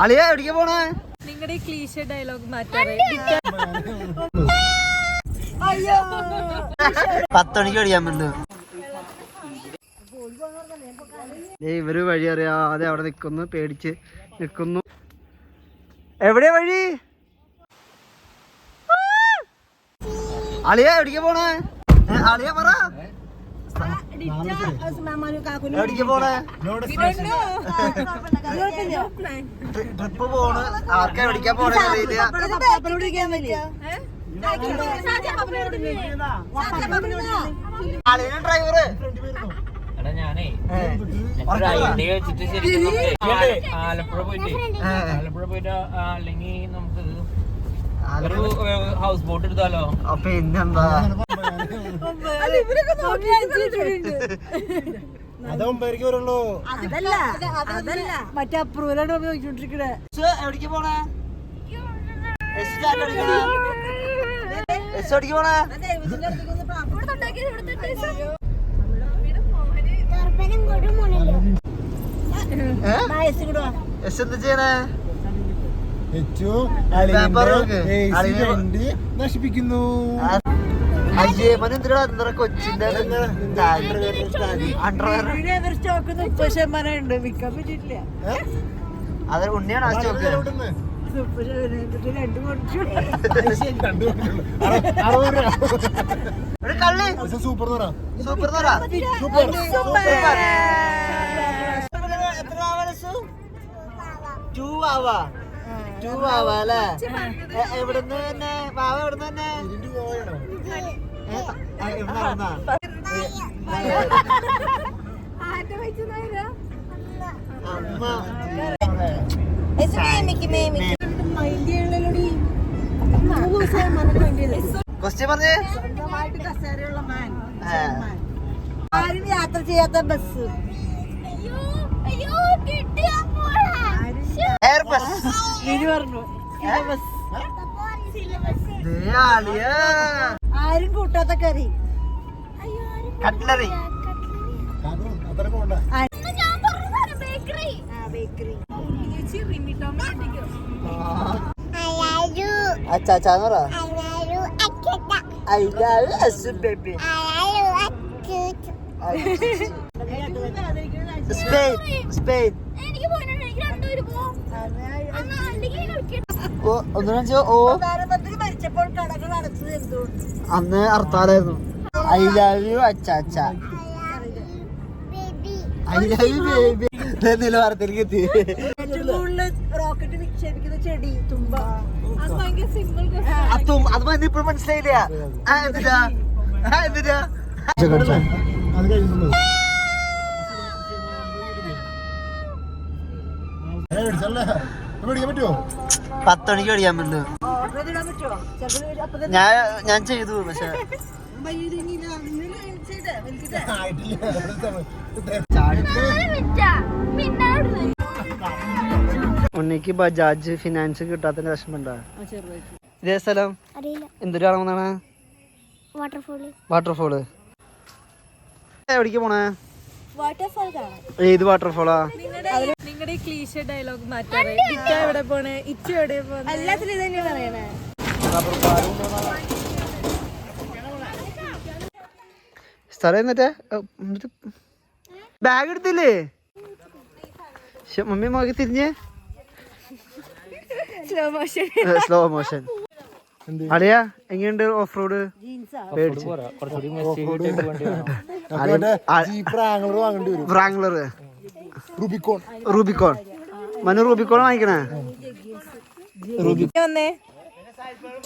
അളിയ എവിടേക്ക് പോണേ? നിങ്ങളുടെ ഈ ക്ലീശ ഡയലോഗ് മാറ്റാറ് 10 മണിക്ക് പഠിക്കാൻ പറ്റുന്നു. ഇവര് വഴി അറിയാതെ അവിടെ നിക്കുന്നു, പേടിച്ച് നിക്കുന്നു. എവിടെയാ വഴി? അളിയ എവിടേക്ക് പോണേ? അളിയ പറ, എവിടേക്ക് പോണേ? ട്രിപ്പ് പോണ്. ആർക്കാ എവിടേക്കാ പോണേ അറിയില്ല. അളിയ ഡ്രൈവറ് ആലപ്പുഴ പോയിട്ട് അല്ലെങ്കിൽ നമുക്ക് ഒരു ഹൗസ് ബോട്ട് എടുത്താലോ? പിന്നെന്താ, മറ്റേ അപ്രൂവലാണ് ഉപയോഗിച്ചോണ്ടിരിക്കണേ. എവിടേക്ക് പോണേ? എവിടേക്ക് പോണേ? എന്താ ചെയ്യണേ? നശിപ്പിക്കുന്നു. കൊച്ചിന്റെ ഉണ്ട്, വിൽക്കാൻ പറ്റിയിട്ടില്ല. അത് ഉണ്ണിയാണ് ആ സ്റ്റോക്ക്. സൂപ്പർ സൂപ്പർ അല്ലേ? എവിടുന്ന് തന്നെ പാവ? എവിടുന്ന് തന്നെ? ക്വസ്റ്റ്യൻ പറഞ്ഞേ. ആരും യാത്ര ചെയ്യാത്ത ബസ്, എയർ ബസ്. പറഞ്ഞു ആരും കൂട്ടാത്ത കറി, കട്ട്ലറി, ബേക്കറി. അച്ചാച്ചാന്ന് പറ. I love you, baby. Spain. മരിച്ചപ്പോൾ കടകൾ അടച്ചത് എന്തുകൊണ്ട്? അന്ന് ഹർത്താലായിരുന്നു. ഐ ലവ് യു അച്ചാച്ച. I love you baby. നിലവാരത്തിലേക്ക് എത്തി. റോക്കറ്റ് നിക്ഷേപിക്കുന്ന ചെടി തുമ്പ. അത് മതി. ഇപ്പോഴും മനസ്സിലായില്ല. എന്തിനാ? പറ്റുമോ? 10 മണിക്ക് പഠിക്കാൻ പറ്റുന്നു. ഞാൻ ചെയ്തു. പക്ഷെ ഉണ്ണിക്ക് ബജാജ് ഫിനാൻസ് കിട്ടാത്തതിന്റെ വിഷമമുണ്ടോ? ഇതേ സ്ഥലം എന്തൊരാണെന്നാണ്? വാട്ടർഫോള്. എവിടേക്ക് പോണേ? ഏത് വാട്ടർഫോളാ? നിങ്ങളുടെ ഈ ക്ലീശ ഡയലോഗ് മാറ്റാറ് എവിടെ പോണേ? ഇച്ചു എവിടെ പോണേ? എല്ലാത്തിലും ഇത് തന്നെ പറയണേ. സ്ഥലം എന്നിട്ട് ബാഗ് എടുത്തില്ലേ? മമ്മി നോക്കി തിരിഞ്ഞ് സ്ലോ മോഷൻ. അളിയാ എങ്ങനെയുണ്ട് off road? Rubicon. Manu Rubicon വാങ്ങിക്കണേ?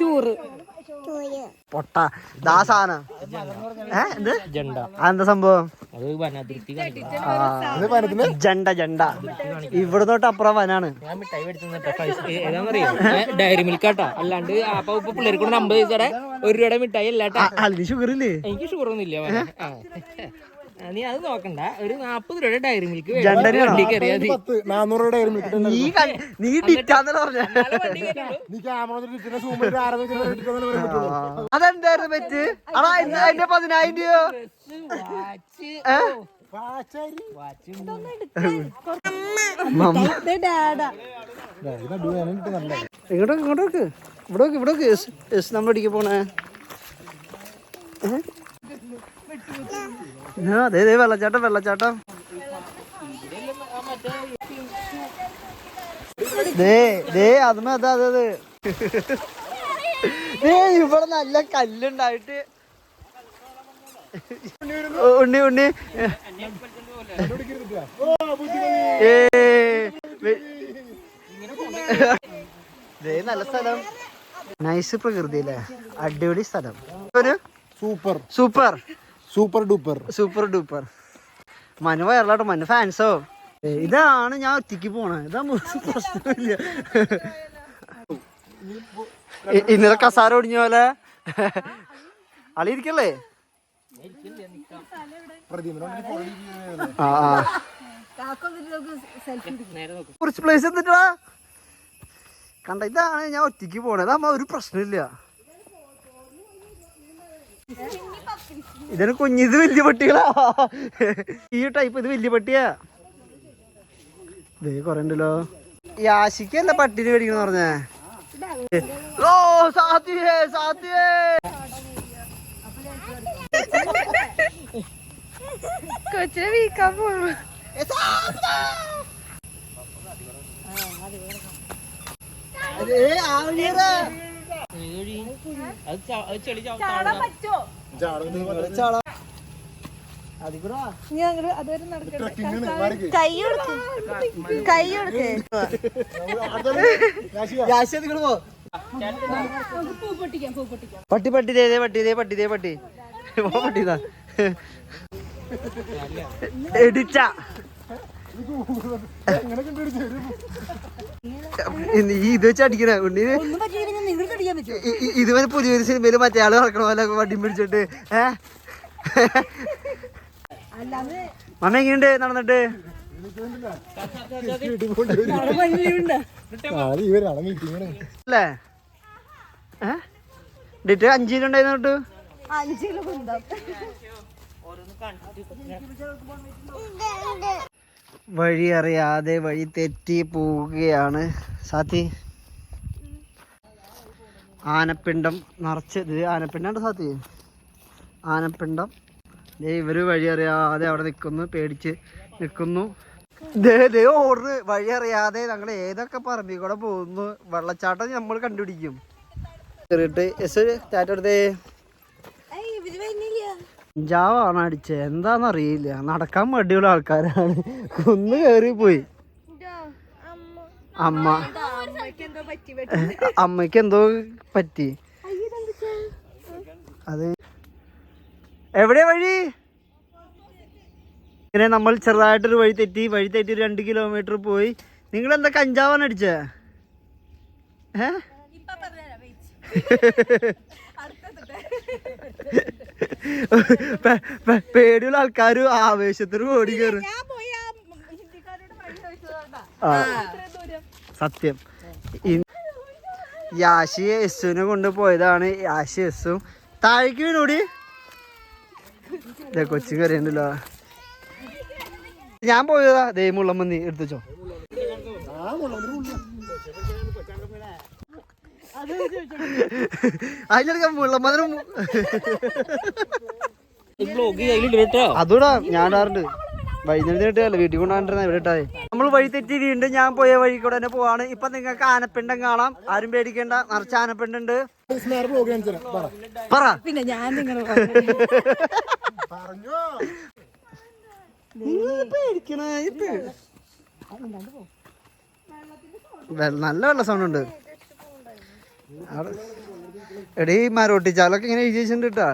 ടൂറ് പൊട്ട ദാ സാധനം. എന്താ സംഭവം? ജണ്ട. ഇവിടെ തൊട്ട് അപ്പുറം വനാണ്. ഡയറി മിൽക്കാട്ടാ, അല്ലാണ്ട് അപ്പൊ പിള്ളേർക്ക് 50 പൈസയുടെ 1 രൂപയുടെ മിഠായി അല്ലാട്ടാ. അതിന് ഷുഗർ ഇല്ലേ? എനിക്ക് ഷുഗർ ഒന്നും ഇല്ല. നീ അത് നോക്കണ്ട. ഒരു 40 രൂപയുടെ ഡയറി മിൽക്ക് അതെന്തായിരുന്നു പറ്റ്? അതിന്റെ 10,000 രൂപ ഇങ്ങോട്ടോക്ക് ഇവിടെ നമ്മൾ അടിക്കാൻ പോണേ. അതെ വെള്ളച്ചാട്ടം അതുമേ അതെ ഇവിടെ നല്ല കല്ലുണ്ടായിട്ട് ഉണ്ണി നല്ല സ്ഥലം, നൈസ് പ്രകൃതി അല്ലേ, അടിപൊളി സ്ഥലം. Super duper. മനു വയറിലാട്ടോ, മനു ഫാൻസോ. ഇതാണ് ഞാൻ ഒറ്റയ്ക്ക് പോണേ, ഇതാ പ്രശ്നമില്ല. ഇന്നലെ കസാര ഒടിഞ്ഞ പോലെ അളിയിരിക്കല്ലേ. കുറച്ച് പ്ലേസ് എന്നിട്ടാ കണ്ട. ഇതാണ് ഞാൻ ഒറ്റയ്ക്ക് പോണത്, അതാകുമ്പോ ഒരു പ്രശ്നമില്ല. ഇതിന് കുഞ്ഞിത് വലിയ പട്ടികളാ, ഈ ടൈപ്പ്. ഇത് വലിയ പട്ടിയാ. കൊറേ ഉണ്ടല്ലോ. ഈ ആശിക്കല്ല പട്ടിനെ മേടിക്കണ പറഞ്ഞേ. ഓ സാത്തിയേ കൊച്ചിനെ വീക്കാൻ പോണു. പട്ടി എഡിച്ച ഇത് വെച്ച് അടിക്കണ ഉണ്ണിന്. ഇതുവരെ പുതിയൊരു സിനിമയില് മറ്റേ ആള് നടക്കണ പോലെ വണ്ടി പിടിച്ചിട്ട്. മമ്മ എങ്ങനെയുണ്ട് നടന്നിട്ട്? അല്ലേ ഡേറ്റ് 5 കിലോ ഉണ്ടായിരുന്നു തൊട്ട്. 5 കിലോ വഴി അറിയാതെ വഴി തെറ്റി പോവുകയാണ് സാത്തി. ആനപ്പിണ്ടം നിറച്ച് ആനപ്പിണ്ടാണ് സാത്തി. ആനപ്പിണ്ടം. ഇവര് വഴി അറിയാതെ അവിടെ നിൽക്കുന്നു, പേടിച്ച് നിൽക്കുന്നു. ഓർഡർ വഴി അറിയാതെ ഞങ്ങൾ ഏതൊക്കെ പറമ്പിൽ കൂടെ പോകുന്നു. വെള്ളച്ചാട്ടം നമ്മൾ കണ്ടുപിടിക്കും. ടാറ്റടുത്തേ ജാവാണ് അടിച്ചത്, എന്താന്നറിയില്ല. നടക്കാൻ മടിയുള്ള ആൾക്കാരാണ്. കുന്ന് കയറി പോയി. അമ്മയ്ക്ക് എന്തോ പറ്റി. അത് എവിടെയാ വഴി? ഇങ്ങനെ നമ്മൾ ചെറുതായിട്ടൊരു വഴി തെറ്റി 2 കിലോമീറ്റർ പോയി. നിങ്ങളെന്താ കഞ്ചാവാണ് അടിച്ചേ? പേടിയുള്ള ആൾക്കാര് ആവേശത്തിന് ഓടി കയറും. സത്യം. യാശി യെസുവിനെ കൊണ്ടുപോയതാണ്. യാശി യെസും താഴേക്ക് വീണോടി. കൊച്ചു കറിയുണ്ടല്ലോ. ഞാൻ പോയതാ. മുള്ളമ്മന്തി എടുത്തുവച്ചോ. അതിലെടുക്കാൻ മുള്ളമ്മതിനും അതൂടാ ഞാൻ ഇടാറുണ്ട്. വൈകുന്നേരത്തിന് ഇട്ടല്ല, വീട്ടിൽ കൊണ്ടുപോകാണ്ടിരുന്ന ഇവിടെ ഇട്ടാതെ. നമ്മൾ വഴി തെറ്റി വീണ്ടും ഞാൻ പോയ വഴി കൂടെ തന്നെ പോവാണ്. ഇപ്പൊ നിങ്ങൾക്ക് ആനപ്പിണ്ടം കാണാം, ആരും പേടിക്കേണ്ട. നിറച്ച് ആനപ്പിണ്ടുണ്ട്. പറ. പിന്നെ ഞാൻ നല്ല വെള്ള സൗണ്ട് ഉണ്ട്. എടീ മരോട്ടിച്ചാലൊക്കെ ഇങ്ങനെ എഴുതി വെച്ചിട്ടുണ്ട് കേട്ടാ.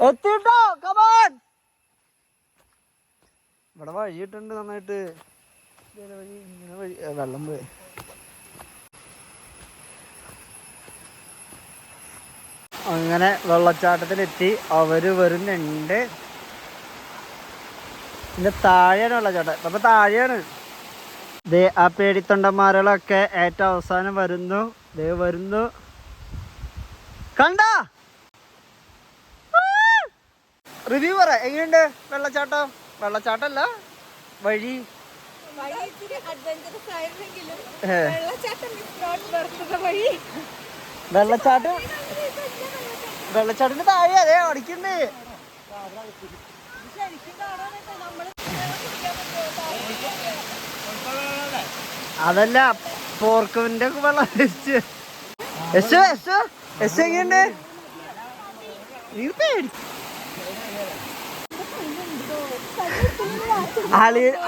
എത്തിട്ടോ കമാൻ. ഇവിടെ വഴിയിട്ടുണ്ട് നന്നായിട്ട്. വെള്ളം പോയി. അങ്ങനെ വെള്ളച്ചാട്ടത്തിലെത്തി. അവര് വരുന്നുണ്ട്. ഇതിന്റെ താഴെയാണ് വെള്ളച്ചാട്ടം. അപ്പൊ താഴെയാണ്. ദേ ആ പേടിത്തൊണ്ടന്മാരുകളൊക്കെ ഏറ്റവും അവസാനം വരുന്നു. ദേ വരുന്നു. കണ്ട റിവ്യൂ പറ, എങ്ങനെയുണ്ട് വെള്ളച്ചാട്ടം? വെള്ളച്ചാട്ടല്ല, വഴി. വെള്ളച്ചാട്ടം വെള്ളച്ചാട്ടത്തിന് താഴെ അതെ അടിക്കണ്ട്. അതല്ല, പോർക്കുവിന്റെ ഒക്കെ വെള്ളം എങ്ങനെയുണ്ട്? നീ പേടി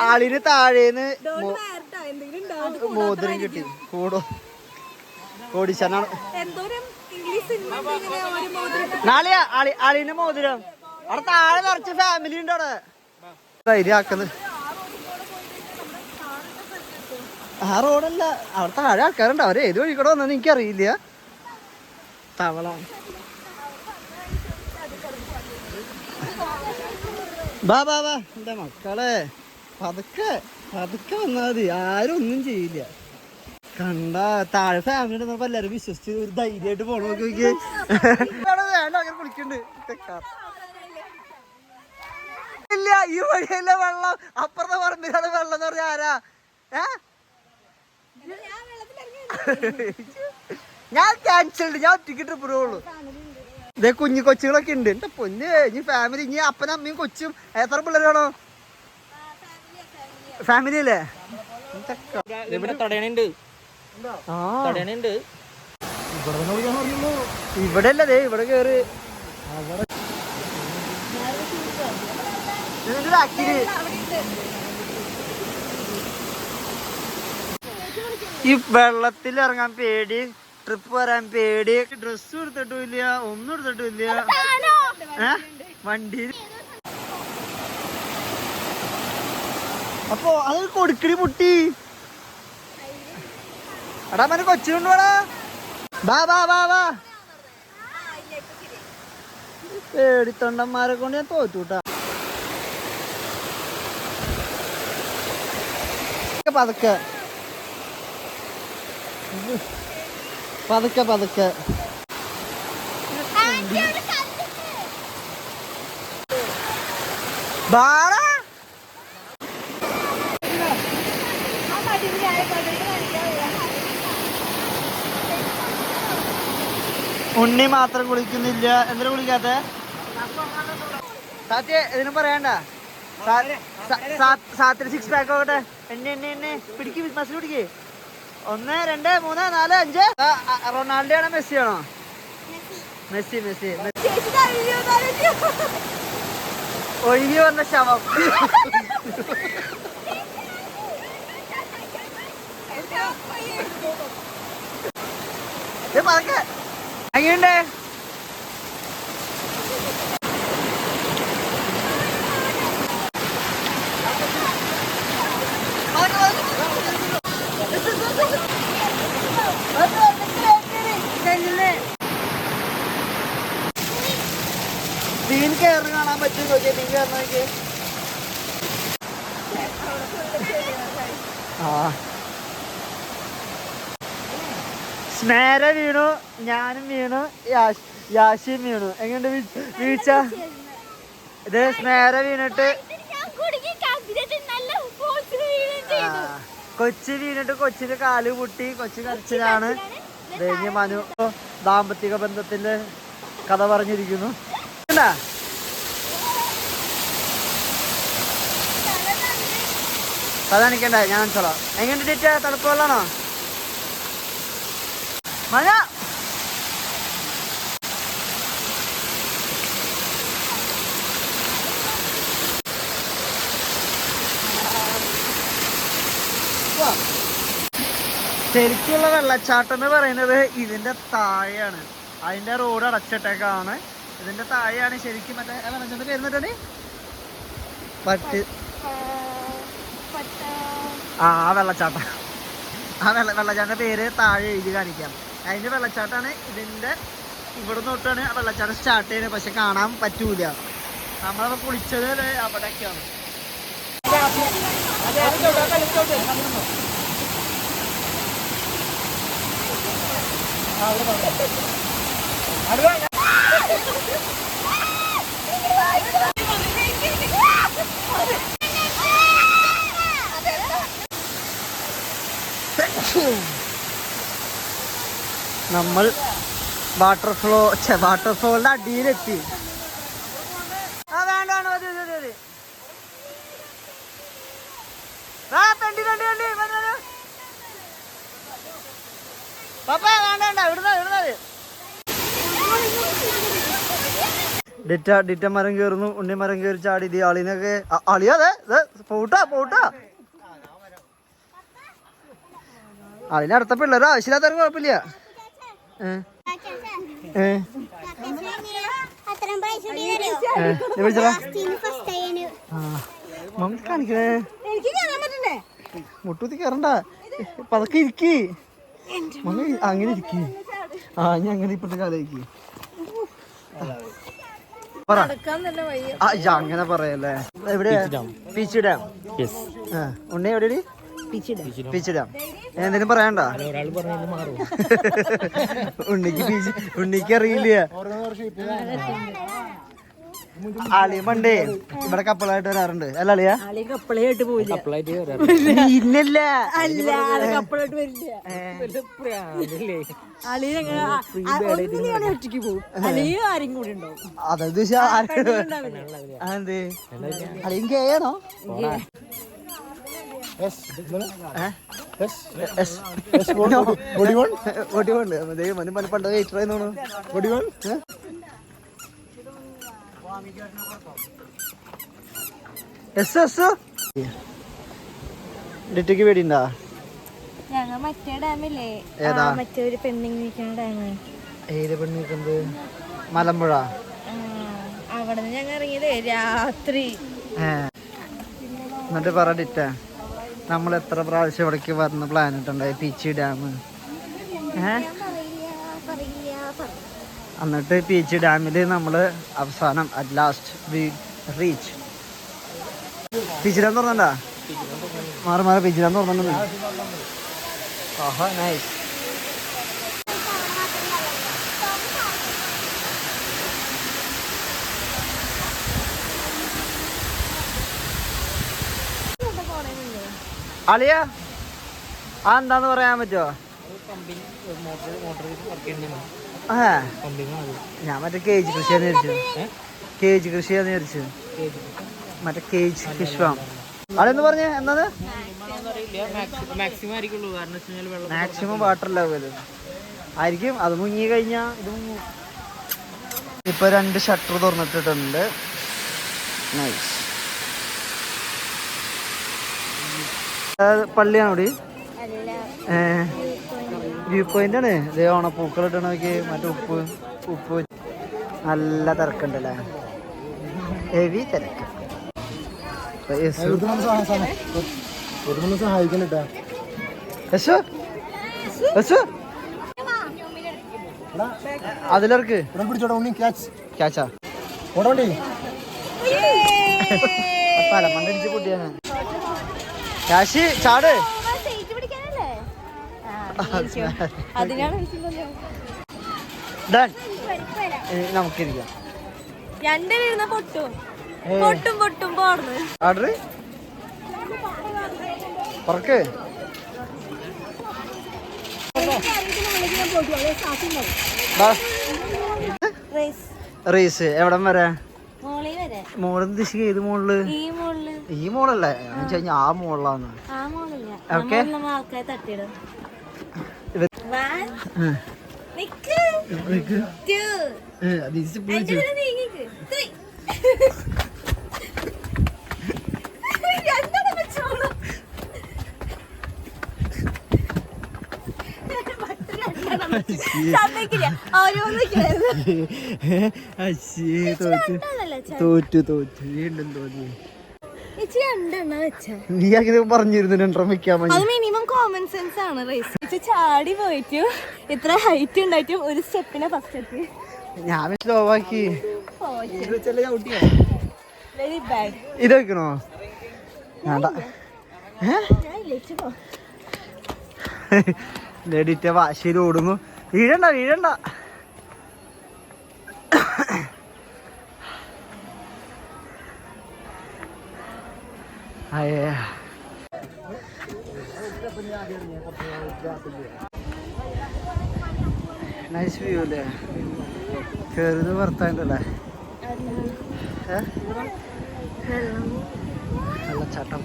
ആളിന് താഴേന്ന് മോതിരം കിട്ടി. കോടിശനാണ് നാളെ ആളിന് മോതിരം. അവിടെ താഴെ നിറച്ച് ഫാമിലി ഉണ്ട്. അവിടെ ധൈര്യമാക്കുന്നത് ആ റോഡല്ല, അവിടെ താഴെ ആൾക്കാരുണ്ട്. അവര് ഏത് വഴി കൂടെ വന്നെന്ന് എനിക്കറിയില്ല. തവള ബാ ബാ ബാ എന്റെ മക്കളെ, പതുക്കെ പതുക്കെ വന്നാ മതി. ആരും ഒന്നും ചെയ്യില്ല. കണ്ട താഴെ ഫാമിലി ഉണ്ടപ്പോ എല്ലാരും വിശ്വസിച്ച് ഒരു ധൈര്യമായിട്ട് പോണ നോക്കി. വേണ്ട അങ്ങനെ കുളിക്കണ്ട്. ഇല്ല, ഈ വഴിയല്ല വെള്ളം. അപ്പുറത്തെ പറമ്പിലാണ് വെള്ളം എന്ന് പറഞ്ഞ ആരാ? ഞാൻ ക്യാൻസൽഡ്. ഞാൻ ഒറ്റയ്ക്ക് ട്രിപ്പ് പോകുള്ളൂ. ഇതേ കുഞ്ഞു കൊച്ചുകളൊക്കെ ഉണ്ട്. എന്റെ പൊന്ന്, ഇനി ഫാമിലി, ഇനി അപ്പനും അമ്മയും കൊച്ചും. എത്ര പിള്ളേരാണോ? ഫാമിലി അല്ലേ? ഇവിടെ അല്ലേ? ഇവിടെ കേറ്. ഈ വെള്ളത്തിൽ ഇറങ്ങാൻ പേടി, ട്രിപ്പ് വരാൻ പേടി. ഡ്രസ്സും എടുത്തിട്ടും ഇല്ല, ഒന്നും എടുത്തിട്ടും ഇല്ല. വണ്ടി അപ്പൊ അത് കൊടുക്കടി മുട്ടി. എടാ മനെ കൊച്ചുകൊണ്ട് വേടാ. ബാ ബാ ബാ ബാ. പേടിത്തൊണ്ടന്മാരെ കൊണ്ട് ഞാൻ തോറ്റൂട്ടാ. പതുക്കെ പതുക്കെ പതുക്കെ. ബാടാ ഉണ്ണി മാത്രം കുളിക്കുന്നില്ല. എന്തിനാ കുളിക്കാത്ത? സാത്യ ഇതിനും പറയണ്ട. സാത്തിന് 6 പാക്ക് ആവട്ടെ. എന്നെ പിടിക്ക്, മസിൽ പിടിക്ക്. 1 2 3 4 5. റൊണാൾഡോ ആണോ മെസ്സി ആണോ? മെസ്സി. ഒഴുകി വന്ന ശവം. പതുക്കെ. എങ്ങനെയുണ്ട്? മീൻ കയറി കാണാൻ പറ്റും. നോക്കിയ മീൻ കയറി നോക്കിയേ. സ്മേര വീണു, ഞാനും വീണു, യാശിയും വീണു. എങ്ങനെയുണ്ട് വീഴ്ച? ഇത് സ്മേര വീണിട്ട് കൊച്ചി വീണിട്ട് കൊച്ചിന് കാല് പൊട്ടി. കൊച്ചി കരച്ചിലാണ്. മനു ദാമ്പത്തിക ബന്ധത്തിന്റെ കഥ പറഞ്ഞിരിക്കുന്നു. കഥ എനിക്കണ്ട, ഞാൻ മനസ്സിലാ. എങ്ങനെ തണുപ്പ് വെള്ളാണോ മഴ? ശരിക്കുള്ള വെള്ളച്ചാട്ടം എന്ന് പറയുന്നത് ഇതിന്റെ താഴെയാണ്. അതിന്റെ റോഡ് അടച്ചിട്ടേക്കാണ്. ഇതിന്റെ താഴെയാണ് ശരിക്കും മറ്റേ വെള്ളച്ചാട്ടം പേരുന്നിട്ടാണ് ആ വെള്ളച്ചാട്ടം. വെള്ളച്ചാട്ടത്തിന്റെ പേര് താഴെ എഴുതി കാണിക്കാം. അതിന്റെ വെള്ളച്ചാട്ടാണ് ഇതിന്റെ ഇവിടെ തൊട്ടാണ് വെള്ളച്ചാട്ടം സ്റ്റാർട്ട് ചെയ്യുന്നത്. പക്ഷെ കാണാൻ പറ്റൂല. നമ്മളപ്പോൾ കുളിച്ചത് അവിടെയൊക്കെയാണ്. നമ്മൾ വാട്ടർഫോളിന്റെ അടിയിലെത്തി. ഡിറ്റ മരം കയറുന്നു. ഉണ്ണി മരം കയറി ചാടി. ഇത് ആളിനൊക്കെ അളിയാതെ പോട്ടാ അതിനടുത്ത പിള്ളേർ ആവശ്യമില്ലാത്തവർക്ക് കുഴപ്പമില്ല. കാണിക്കണേ മുട്ടൂത്തി കയറണ്ട. പതക്കെ ഇരിക്കി മമ്മി. അങ്ങനെ ഇരിക്കി. ഞാൻ അങ്ങനെ ഇപ്പോഴത്തെ കാലേക്ക് പറ. അങ്ങനെ പറയല്ലേ. എവിടെയാ? Peach dam. ഉണ്ണി എവിടെ? പീച്ച് ഡാം. എന്തേലും പറയണ്ട. ഉണ്ണിക്ക് അറിയില്ല. അളിയ പണ്ടേ ഇവിടെ കപ്പളായിട്ട് വരാറുണ്ട് അല്ല അളിയ? കപ്പളായിട്ട് പോയില്ല. ഇല്ലല്ല ഒറ്റയ്ക്ക് പോകും. അല്ലെങ്കിൽ ആരും കൂടി ഉണ്ടാവും. അതായത് അളിയും കേയാണോ? പണ്ട് വെയിറ്ററായിരുന്നു. ഡിറ്റയ്ക്ക് പേടിയുണ്ടാ? ഞങ്ങൾ മറ്റേ ഡാമില്ലേ, മറ്റേ ഒരു പെണ്ണിങ് നിൽക്കുന്ന ഡാം. ഏത് പെണ്ണ് നിൽക്കുന്നത്? മലമ്പുഴ. അവിടെ നിന്ന് ഞങ്ങൾ ഇറങ്ങിയത് രാത്രി. എന്നിട്ട് പറ ഡിറ്റ, നമ്മൾ എത്ര പ്രാവശ്യം ഇവിടേക്ക് വരുന്ന പ്ലാൻ ഇട്ടുണ്ടായി പീച്ചി ഡാം. എന്നിട്ട് പീച്ചി ഡാമിൽ നമ്മൾ അവസാനം at last we reach. Peechi dam തുറന്നണ്ടാ? മാറി പീച്ചി ഡാം തുറന്നു. ഓഹോ നൈസ്. അളിയ എന്താന്ന് പറയാൻ പറ്റുമോ? ഞാൻ മറ്റേ കേജ് കൃഷിയാന്ന് വിചാരിച്ചു. മറ്റേ കേജ് ഫിഷ് ഫാം. അതെന്ന് പറഞ്ഞ എന്നത്? മാക്സിമം വാട്ടർ ലെവൽ ആയിരിക്കും. അത് മുങ്ങി കഴിഞ്ഞാ ഇത് മുങ്ങും. ഇപ്പൊ 2 ഷട്ടർ തുറന്നിട്ടിട്ടുണ്ട്. നൈസ്. പള്ളിയാണ് ഇവിടെ. വ്യൂ പോയിന്റ് ആണ്. ഇതേ ഓണപ്പൂക്കൾ ഇട്ടണ നോക്കി. മറ്റേ ഉപ്പ് നല്ല തിരക്കുണ്ടല്ലേ. ഹെവി തിരക്ക്. അതിലിറക്ക്. ക്യാച്ചാ പലമണ്ടിടിച്ച് കുട്ടിയാണ്. കാശി ചാട്. നമുക്കിരിക്കാം. ആർഡർ പറക്ക്. റേസ് എവിടം വരെ? മോളെന്ന് ഉദ്ദേശിക്കുക ഏത് മോളില്? ഈ മോളല്ലേ? ആ മോളിലാന്ന്. ഓക്കെ തോറ്റു വീണ്ടും തോന്നി. നീ അങ്ങനെ പറഞ്ഞിരുന്നു രണ്ടെണ്ണം വെക്കാൻ. മിനിമം കോമൺ സെൻസ് ആണ്. റേസ് ചാടി പോയിട്ടും ഇത്ര ഹൈറ്റ് ഉണ്ടായിട്ടും ഒരു സ്റ്റെപ്പിനെ ഫസ്റ്റ് എത്തി. ഞാൻ സ്ലോ ആക്കി. Very bad. ഇത് വെക്കണോ? വേണ്ട. ഡിറ്റ വാശിയിൽ ഓടുന്നു. വീഴണ്ട വീഴണ്ട. അയ്യ നൈസ് വ്യൂ അല്ലേ? കയറുന്നത് ഭർത്താവിൻ്റെ വെള്ളച്ചാട്ടം.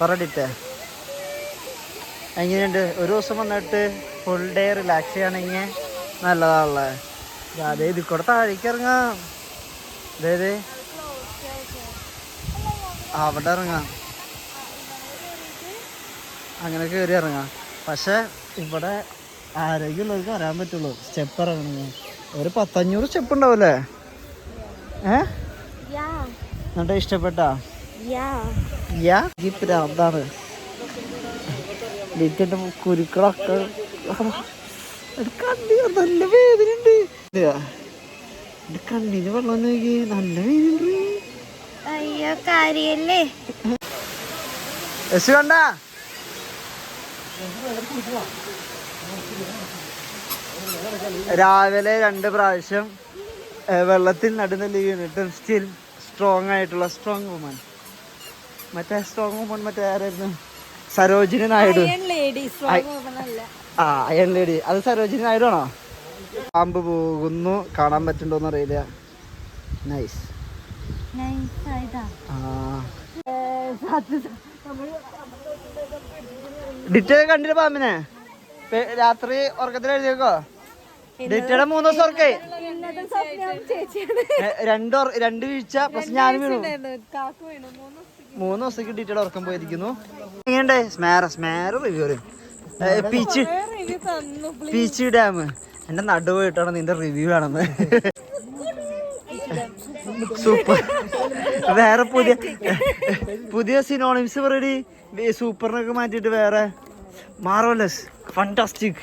പറടിറ്റേ എങ്ങനെയുണ്ട്? ഒരു ദിവസം വന്നിട്ട് ഫുൾ ഡേ റിലാക്സ് ചെയ്യണമെങ്കിൽ നല്ലതാണല്ലേ. അതെ ഇത് കൂടെ താഴേക്ക് ഇറങ്ങാം. അതായത് അവിടെ ഇറങ്ങാം, അങ്ങനെ കയറി ഇറങ്ങാം. പക്ഷെ ഇവിടെ ആരോഗ്യമുള്ളവർക്ക് വരാൻ പറ്റുള്ളൂ. സ്റ്റെപ്പ് ഇറങ്ങണമെങ്കിൽ ഒരു 100-500 സ്റ്റെപ്പ് ഉണ്ടാവൂലേ? എന്നിട്ട് ഇഷ്ടപ്പെട്ടാ? അതാണ് ലിറ്റിന്റെ കുരുക്കളൊക്കെ കണ്ണി നല്ല വേദനയുണ്ട്. കണ്ണിന് വെള്ളം നോക്കി നല്ല വേദന. അയ്യോ കാര്യല്ലേ കണ്ട രാവിലെ 2 പ്രാവശ്യം വെള്ളത്തിൽ നടുന്നല് വീണിട്ടും സ്റ്റിൽ സ്ട്രോങ് ആയിട്ടുള്ള സ്ട്രോങ് വുമൺ. മറ്റേ സ്ട്രോങ് വുമൺ മറ്റേ ആരായിരുന്നു? സരോജിനി നായിഡു. Iron lady. അത് സരോജിനി നായിഡു ആണോ? പാമ്പ് പോകുന്നു, കാണാൻ പറ്റുണ്ടോന്ന് അറിയില്ല. നൈസ്. ഡിറ്റ കണ്ടില്ല പാമ്പിനെ? രാത്രി ഉറക്കത്തിൽ എഴുതിയേക്കോ? ഡിറ്റയുടെ 3 ദിവസം ഉറക്കേ. 2 വീഴ്ച പ്ലസ് ഞാൻ വീണു. 3 ദിവസത്തേക്ക് ഡിറ്റയുടെ ഉറക്കം പോയിരിക്കുന്നു. എങ്ങനെയുണ്ട് സ്മാര റിവ്യൂ? Peach dam. എന്റെ നടു പോയിട്ടാണ് നിന്റെ റിവ്യൂ ആണെന്ന്. സൂപ്പർ. വേറെ പുതിയ സിനോണിംസ് പറയടി. സൂപ്പറിനൊക്കെ മാറ്റിട്ട് വേറെ മാർവലസ്, ഫണ്ടാസ്റ്റിക്.